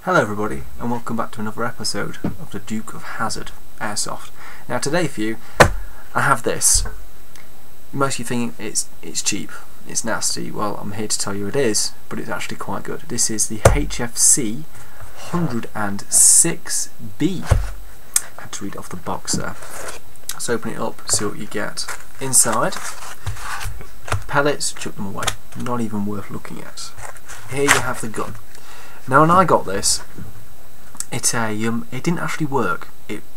Hello everybody, and welcome back to another episode of the Duke of Hazzard Airsoft. Now today for you, I have this. Most of you think it's cheap, it's nasty. Well, I'm here to tell you it is, but it's actually quite good. This is the HFC 106B. I had to read it off the box there. Let's open it up, see what you get. Inside, pellets, chuck them away. Not even worth looking at. Here you have the gun. Now when I got this, it didn't actually work.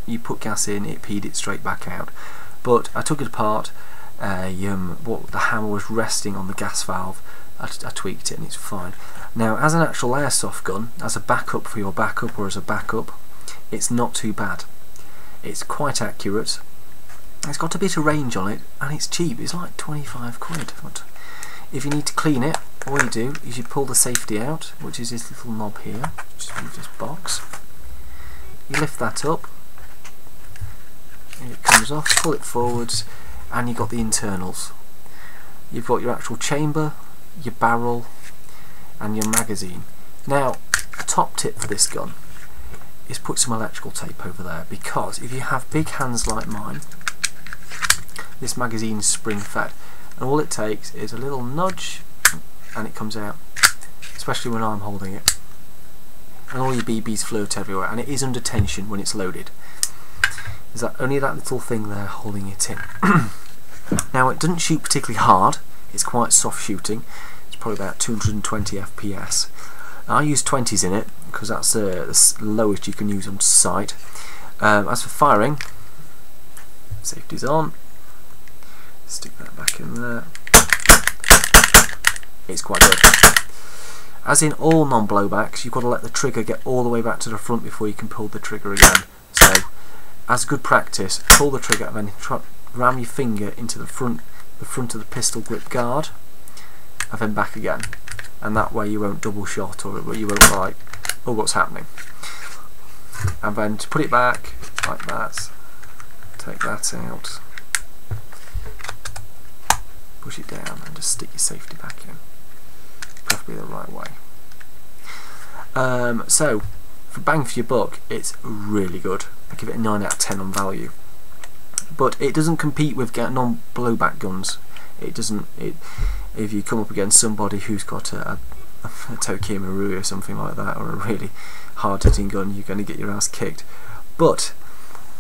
You put gas in, it peed it straight back out. But I took it apart. The hammer was resting on the gas valve. I tweaked it and it's fine. Now, as an actual airsoft gun, as a backup for your backup or as a backup, it's not too bad. It's quite accurate. It's got a bit of range on it, and it's cheap. It's like 25 quid. If you need to clean it, all you do is you pull the safety out, which is this little knob here. Just move this box. You lift that up, and it comes off. Pull it forwards, and you've got the internals. You've got your actual chamber, your barrel, and your magazine. Now, a top tip for this gun is put some electrical tape over there, because if you have big hands like mine, this magazine is spring fed. And all it takes is a little nudge and it comes out, especially when I'm holding it. And all your BBs float everywhere, and it is under tension when it's loaded. There's only that little thing there holding it in. Now it doesn't shoot particularly hard, it's quite soft shooting. It's probably about 220 FPS. I use 20s in it because that's the lowest you can use on sight. As for firing, safety's on. Stick that back in there. It's quite good. As in all non-blowbacks, you've got to let the trigger get all the way back to the front before you can pull the trigger again. So, as good practice, pull the trigger and then ram your finger into the front of the pistol grip guard, and then back again. And that way you won't double shot, or you won't like, oh, what's happening? And then to put it back like that, take that out. Push it down and just stick your safety back in, preferably the right way. So for bang for your buck, it's really good. I give it a 9 out of 10 on value, but it doesn't compete with non-blowback guns. It doesn't. If you come up against somebody who's got a Tokyo Marui or something like that, or a really hard-hitting gun, you're going to get your ass kicked. But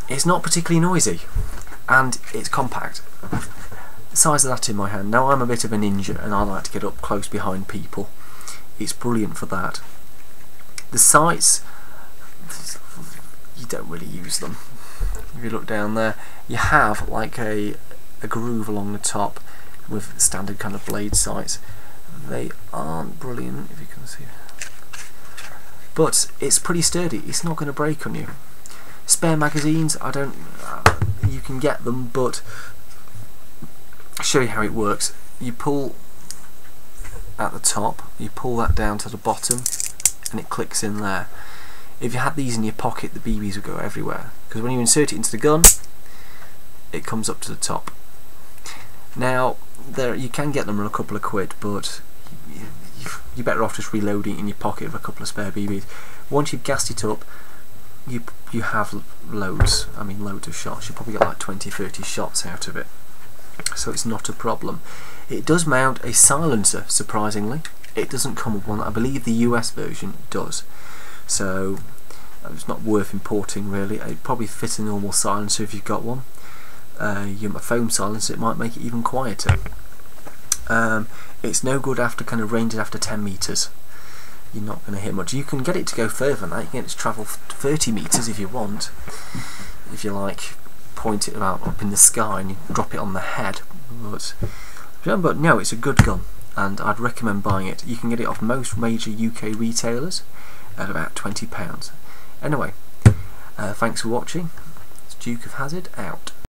it's not particularly noisy, and it's compact. The size of that in my hand. Now I'm a bit of a ninja and I like to get up close behind people. It's brilliant for that. The sights, you don't really use them. If you look down there, you have like a groove along the top with standard kind of blade sights. They aren't brilliant, if you can see, but it's pretty sturdy. It's not going to break on you. Spare magazines, you can get them, but I'll show you how it works. You pull at the top, you pull that down to the bottom, and it clicks in there. If you had these in your pocket, the BBs would go everywhere, because when you insert it into the gun, it comes up to the top. Now, you can get them for a couple of quid, but you're better off just reloading it in your pocket with a couple of spare BBs. Once you've gassed it up, you have loads. I mean, loads of shots. You probably get like 20-30 shots out of it. So it's not a problem. It does mount a silencer, surprisingly. It doesn't come with one. I believe the US version does. So it's not worth importing really. It'd probably fit a normal silencer if you've got one. A foam silencer, it might make it even quieter. It's no good after kind of ranges after 10 meters. You're not going to hit much. You can get it to go further than that. You can get it to travel 30 meters if you want. If you like, point it about up in the sky and you drop it on the head, but no, it's a good gun and I'd recommend buying it. You can get it off most major UK retailers at about £20. Anyway, thanks for watching. It's Duke of Hazzard out.